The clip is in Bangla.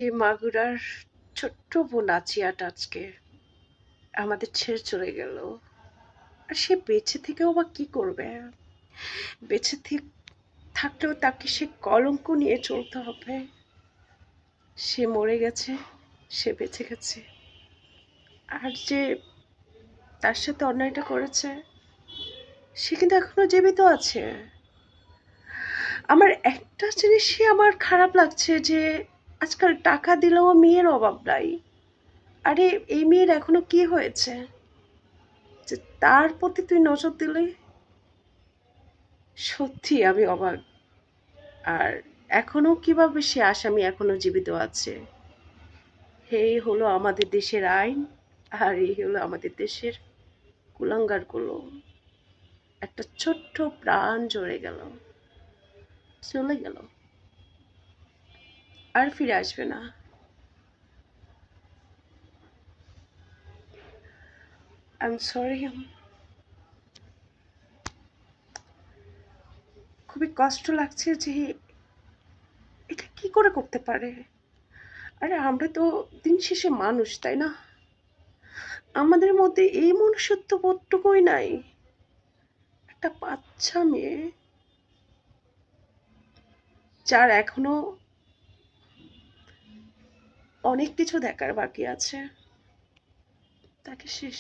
এই মাগুরার ছোট্ট বোন আচিয়াটা আজকে আমাদের ছেড়ে চলে গেল। আর সে বেঁচে থেকেও বা কি করবে? বেঁচে থাকলেও তাকে সে কলঙ্ক নিয়ে চলতে হবে। সে মরে গেছে, সে বেঁচে গেছে, আর যে তার সাথে অন্যায়টা করেছে সে কিন্তু এখনো জীবিত আছে। আমার একটা জিনিসই আমার খারাপ লাগছে যে আজকাল টাকা দিলেও মেয়ের অভাব নাই। আরে এই মেয়ের এখনো কি হয়েছে যে তার প্রতি তুই নজর দিলে? সত্যি আমি অবাক। আর এখনো কিভাবে সে আসামি এখনো জীবিত আছে? এই হলো আমাদের দেশের আইন, আর এই হলো আমাদের দেশের কুলাঙ্গারগুলো। একটা ছোট্ট প্রাণ ঝরে গেল, চলে গেল, আর ফিরে আসবে না। I am sorry. খুবই কষ্ট লাগছে যে এটা কি করে করতে পারে। আরে আমরা তো দিন শেষে মানুষ, তাই না? আমাদের মধ্যে এই মনুষ্যত্ব বোধটুকুই নাই। একটা বাচ্চা মেয়ে যার এখনো অনেক কিছু দেখার বাকি আছে, তাকে শেষ